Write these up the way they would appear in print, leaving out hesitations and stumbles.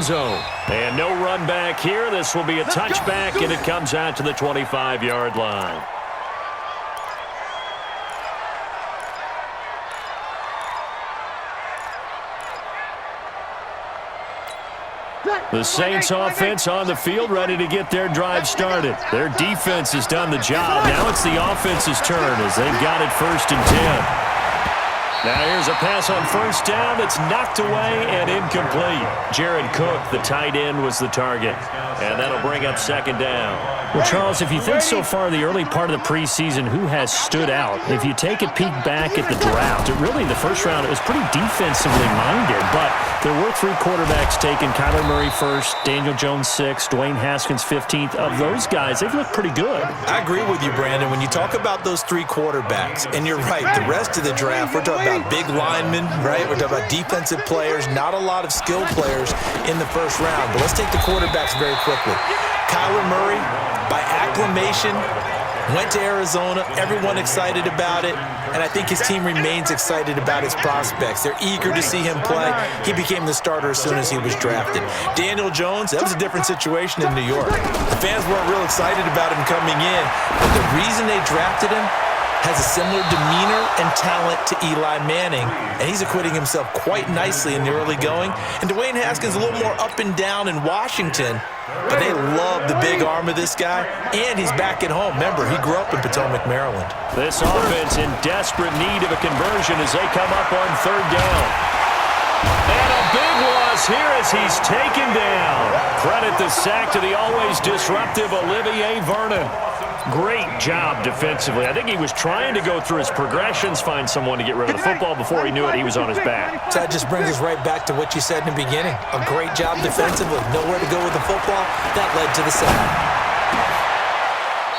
zone. And no run back here. This will be a touchback, and it comes out to the 25-yard line. The Saints offense on the field, ready to get their drive started. Their defense has done the job. Now it's the offense's turn as they've got it 1st and 10. Now here's a pass on 1st down that's knocked away and incomplete. Jared Cook, the tight end, was the target. And that'll bring up 2nd down. Well, Charles, if you think so far the early part of the preseason, who has stood out? If you take a peek back at the draft, really the first round, it was pretty defensively minded. But there were 3 quarterbacks taken. Kyler Murray 1st, Daniel Jones 6th, Dwayne Haskins 15th. Of those guys, they've looked pretty good. I agree with you, Brandon. When you talk about those 3 quarterbacks, and you're right, the rest of the draft, we're talking about big linemen, right? We're talking about defensive players, not a lot of skilled players in the 1st round. But let's take the quarterbacks very quickly. Kyler Murray, by acclamation, went to Arizona. Everyone excited about it. And I think his team remains excited about his prospects. They're eager to see him play. He became the starter as soon as he was drafted. Daniel Jones, that was a different situation in New York. The fans weren't real excited about him coming in. But the reason they drafted him has a similar demeanor and talent to Eli Manning, and he's acquitting himself quite nicely in the early going. And Dwayne Haskins a little more up and down in Washington, but they love the big arm of this guy, and he's back at home. Remember, he grew up in Potomac, Maryland. This offense in desperate need of a conversion as they come up on 3rd down. And a big loss here as he's taken down. Credit the sack to the always disruptive Olivier Vernon. Great job defensively. I think he was trying to go through his progressions, find someone to get rid of the football. Before he knew it, he was on his back. So that just brings us right back to what you said in the beginning. A great job defensively. Nowhere to go with the football. That led to the sack.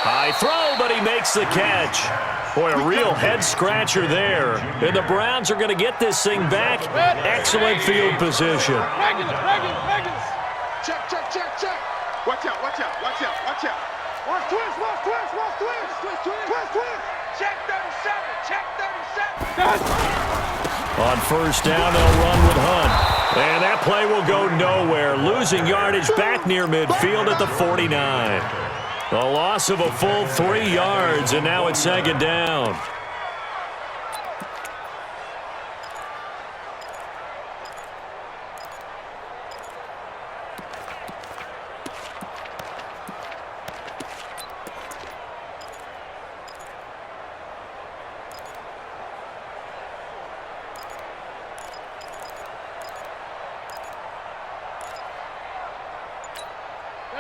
High throw, but he makes the catch. Boy, a real head-scratcher there. And the Browns are going to get this thing back. Excellent field position. Check, check, check, check. Watch out, watch out, watch out, watch out. Watch twist, watch twist, watch twist. Twist, twist, twist, twist. Check 37, check 37. On 1st down, they'll run with Hunt. And that play will go nowhere. Losing yardage back near midfield at the 49. A loss of a full 3 yards, and now it's 2nd down.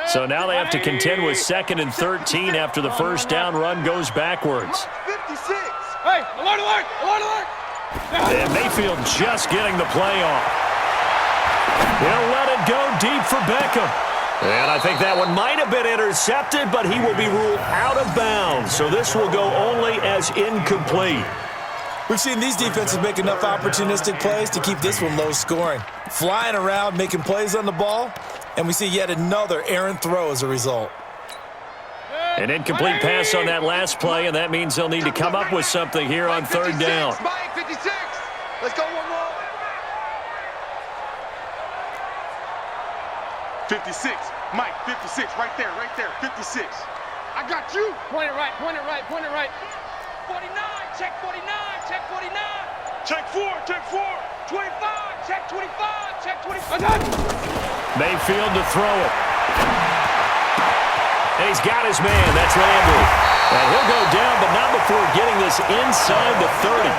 So now they have to contend with 2nd and 13 after the 1st down run goes backwards. 56. Hey, alert, alert, alert, alert. And Mayfield just getting the play off. He'll let it go deep for Beckham. And I think that one might have been intercepted, but he will be ruled out of bounds. So this will go only as incomplete. We've seen these defenses make enough opportunistic plays to keep this one low scoring. Flying around, making plays on the ball. And we see yet another errant throw as a result. An incomplete pass on that last play, and that means they'll need to come up with something here on 3rd down. Mike 56. Let's go one more. 56. Mike 56. Right there, 56. I got you. Point it right, point it right, point it right. 49, check 49, check 49. Check 4, check 4. 25, check 25, check 25. Mayfield to throw it. And he's got his man. That's Landry. And he'll go down, but not before getting this inside the 30.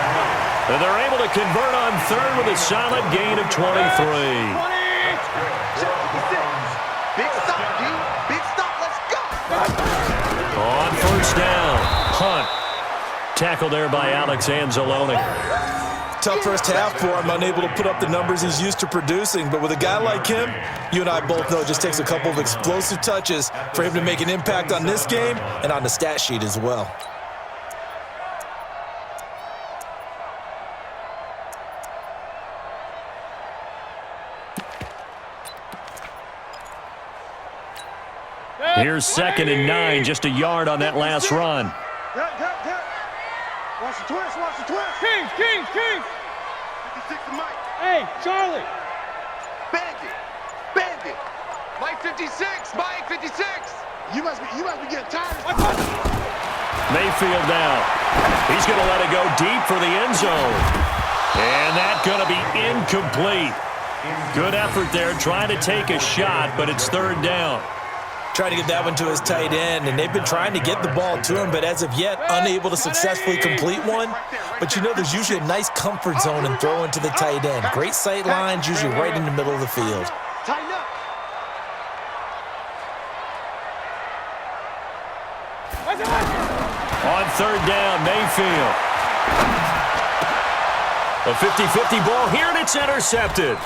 And they're able to convert on 3rd with a solid gain of 23. Big stop, D. Big stop. Let's go. On 1st down, Hunt. Tackle there by Alex Anzalone. Tough first half for him, unable to put up the numbers he's used to producing. But with a guy like him, you and I both know it just takes a couple of explosive touches for him to make an impact on this game and on the stat sheet as well. Here's 2nd and 9, just a yard on that last run. Watch the twist, watch the twist. Kings, Kings, Kings. 56 to Mike. Hey, Charlie. Bandit. Bandit. 56. Mike 56. You must be getting tired. Mayfield now. He's going to let it go deep for the end zone. And that's going to be incomplete. Good effort there trying to take a shot, but it's third down. Trying to get that one to his tight end, and they've been trying to get the ball to him, but as of yet, unable to successfully complete one. But you know, there's usually a nice comfort zone in throwing to the tight end. Great sight lines, usually right in the middle of the field. Tighten up. On third down, Mayfield. A 50-50 ball here, and it's intercepted.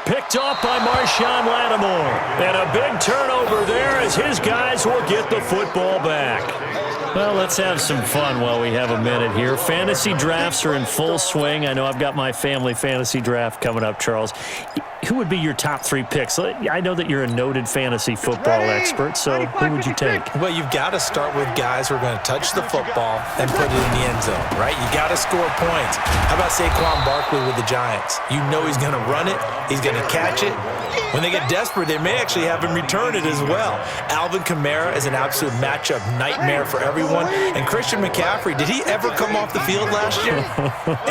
Picked off by Marshawn Lattimore. And a big turnover there as his guys will get the football back. Well, let's have some fun while we have a minute here. Fantasy drafts are in full swing. I know I've got my family fantasy draft coming up, Charles. Who would be your top 3 picks? I know that you're a noted fantasy football expert, so who would you take? Well, you've got to start with guys who are going to touch the football and put it in the end zone, right? You got to score points. How about Saquon Barkley with the Giants? You know he's going to run it. He's going to catch it. When they get desperate, they may actually have him return it as well. Alvin Kamara is an absolute matchup nightmare for everyone. And Christian McCaffrey, did he ever come off the field last year?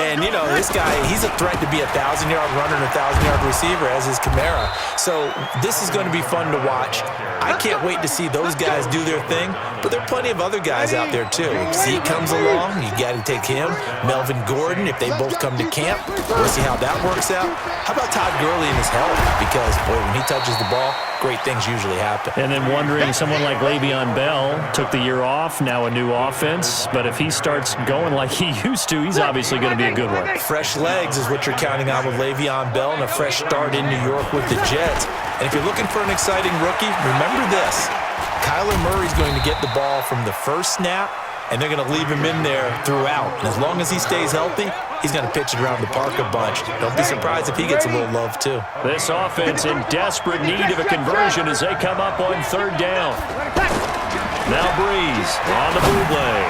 And, you know, this guy, he's a threat to be a 1,000-yard runner and a 1,000-yard receiver, as is Kamara. So this is going to be fun to watch. I can't wait to see those guys do their thing, but there are plenty of other guys out there too. If Zeke comes along, you got to take him. Melvin Gordon, if they both come to camp, we'll see how that works out. How about Todd Gurley and his health? Because, boy, when he touches the ball, great things usually happen. And then wondering, someone like Le'Veon Bell took the year off, now a new offense, but if he starts going like he used to, he's obviously going to be a good one. Fresh legs is what you're counting on with Le'Veon Bell and a fresh start in New York with the Jets. And if you're looking for an exciting rookie, remember this. Kyler Murray's going to get the ball from the first snap, and they're going to leave him in there throughout. And as long as he stays healthy, he's going to pitch it around the park a bunch. Don't be surprised if he gets a little love, too. This offense in desperate need of a conversion as they come up on third down. Now Breeze on the bootleg.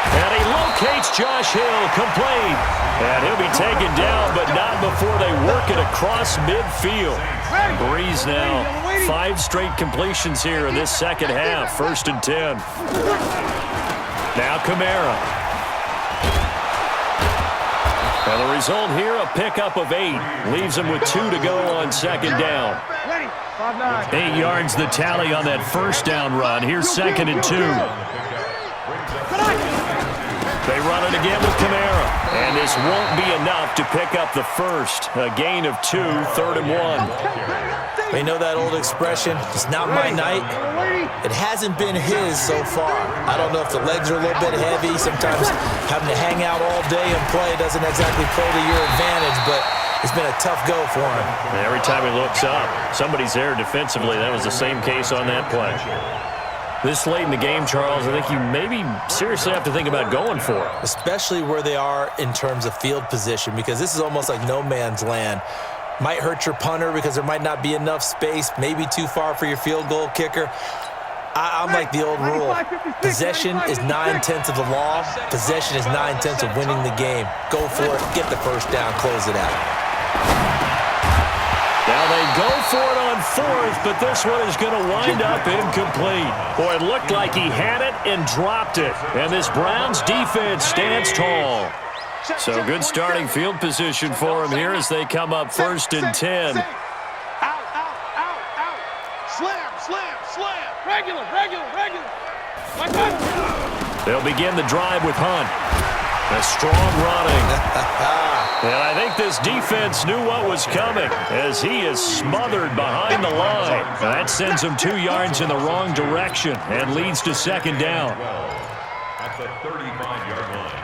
And he locates Josh Hill, complete. And he'll be taken down, but not before they work it across midfield. Breeze now, 5 straight completions here in this second half. 1st and 10. Now Kamara. And the result here, a pickup of 8. Leaves him with 2 to go on second down. 8 yards the tally on that first down run. Here's 2nd and 2. They run it again with Kamara. And this won't be enough to pick up the first. A gain of 2, 3rd and 1. We know that old expression, it's not my night. It hasn't been his so far. I don't know if the legs are a little bit heavy. Sometimes having to hang out all day and play doesn't exactly play to your advantage, but it's been a tough go for him. Every time he looks up, somebody's there defensively. That was the same case on that play. This late in the game, Charles, I think you maybe seriously have to think about going for it. Especially where they are in terms of field position, because this is almost like no man's land. Might hurt your punter because there might not be enough space, maybe too far for your field goal kicker. I'm like the old rule. Possession is 9/10 of the law. Possession is 9/10 of winning the game. Go for it, get the first down, close it out. Now they go for it on 4th, but this one is going to wind up incomplete. Boy, it looked like he had it and dropped it. And this Browns defense stands tall. So good starting field position for him here as they come up 1st and 10. Out. Slam. Regular. They'll begin the drive with Hunt. A strong running. And I think this defense knew what was coming as he is smothered behind the line. That sends him 2 yards in the wrong direction and leads to 2nd down. At the 35-yard line.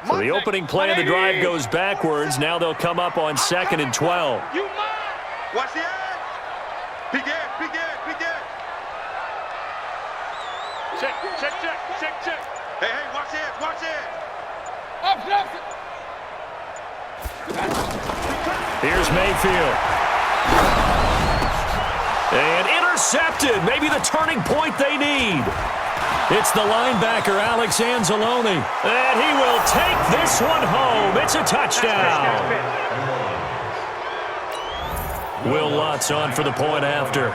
So the opening play of the drive goes backwards. Now they'll come up on 2nd and 12. Watch the edge. Peek in. Check. Hey, watch it. Up. Here's Mayfield. And intercepted. Maybe the turning point they need. It's the linebacker, Alex Anzalone. And he will take this one home. It's a touchdown. Will Lutz on for the point after.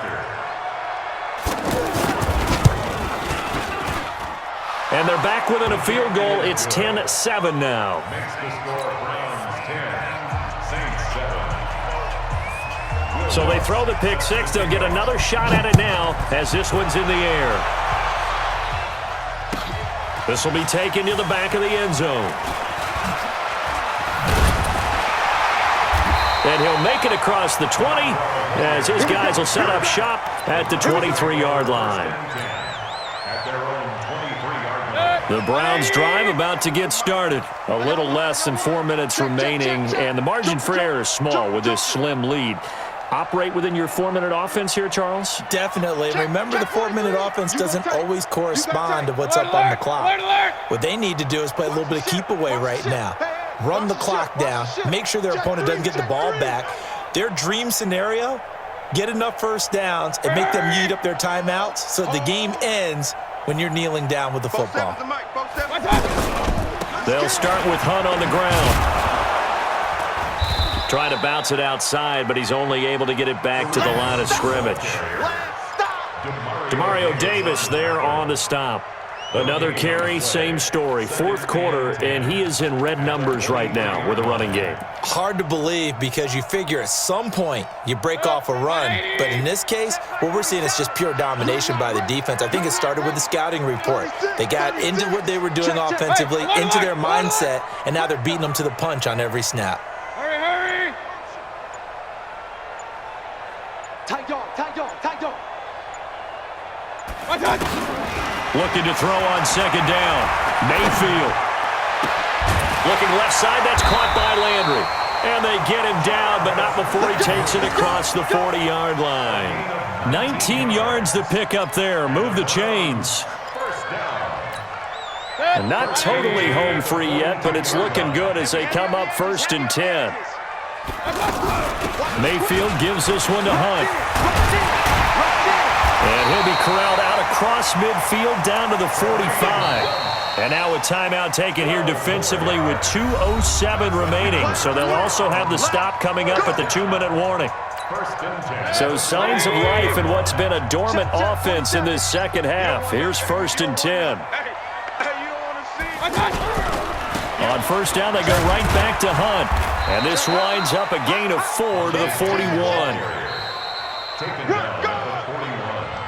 And they're back within a field goal. It's 10-7 now. Makes the score Browns 10, Saints 7. So they throw the pick six. They'll get another shot at it now as this one's in the air. This will be taken to the back of the end zone. And he'll make it across the 20 as his guys will set up shop at the 23-yard line. At their own 23-yard line. The Browns drive about to get started. A little less than 4 minutes remaining, and the margin for error is small with this slim lead. Operate within your 4-minute offense here, Charles? Definitely. Remember, the 4-minute offense doesn't always correspond to what's up on the clock. What they need to do is play a little bit of keep away right now. Run the clock down. Make sure their opponent doesn't get the ball back. Their dream scenario, get enough first downs and make them eat up their timeouts so the game ends when you're kneeling down with the football. They'll start with Hunt on the ground. Trying to bounce it outside, but he's only able to get it back to the line of scrimmage. Demario Davis there on the stop. Another carry, same story. Fourth quarter, and he is in red numbers right now with a running game. Hard to believe because you figure at some point you break off a run. But in this case, what we're seeing is just pure domination by the defense. I think it started with the scouting report. They got into what they were doing offensively, into their mindset, and now they're beating them to the punch on every snap. Hurry! Tight dog. Looking to throw on second down. Mayfield. Looking left side. That's caught by Landry. And they get him down, but not before he takes it across the 40-yard line. 19 yards to pick up there. Move the chains. And not totally home free yet, but it's looking good as they come up 1st and 10. Mayfield gives this one to Hunt. And he'll be corralled out across midfield down to the 45. And now a timeout taken here defensively with 2:07 remaining. So they'll also have the stop coming up at the 2-minute warning. So signs of life in what's been a dormant offense in this second half. Here's 1st and 10. On first down, they go right back to Hunt. And this winds up a gain of 4 to the 41.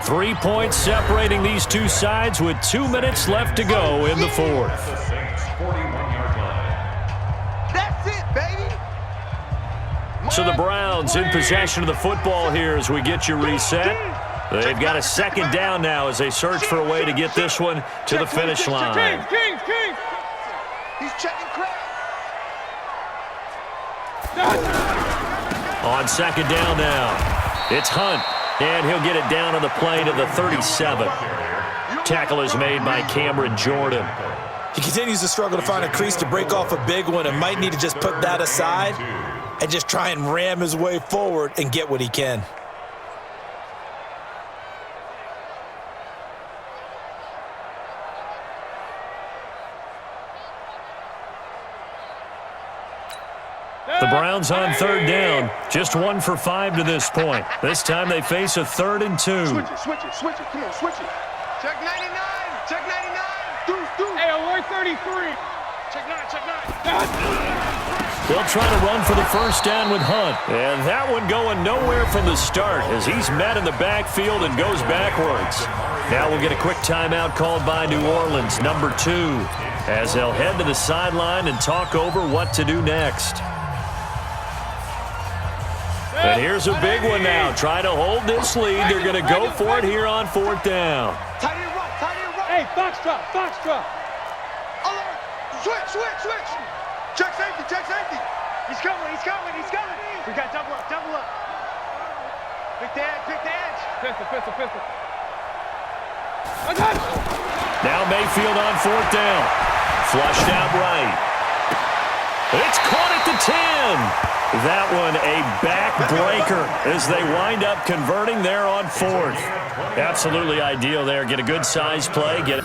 3 points separating these two sides with 2 minutes left to go in the fourth. That's it, baby. So the Browns in possession of the football here as we get you reset. They've got a second down now as they search for a way to get this one to the finish line. He's checking crack. On second down now, it's Hunt. And he'll get it down on the play to the 37. Tackle is made by Cameron Jordan. He continues to struggle to find a crease to break off a big one and might need to just put that aside and just try and ram his way forward and get what he can. The Browns on third down. Just 1 for 5 to this point. This time they face a 3rd and 2. Switch it. Come on, switch it. Check 99. Hey, alert 33. Check 9. They'll try to run for the first down with Hunt. And that one going nowhere from the start as he's met in the backfield and goes backwards. Now we'll get a quick timeout called by New Orleans, number 2, as they'll head to the sideline and talk over what to do next. And here's a big one now. Try to hold this lead. They're going to go for it here on 4th down. Tight end right. Hey, foxtrot. Alert. Switch. Check safety. He's coming. We got double up. Pick the edge. Pistol. Now Mayfield on 4th down. Flushed out right. It's caught at the 10. again. That one a backbreaker as they wind up converting there on fourth. Absolutely ideal there. Get a good size play. Get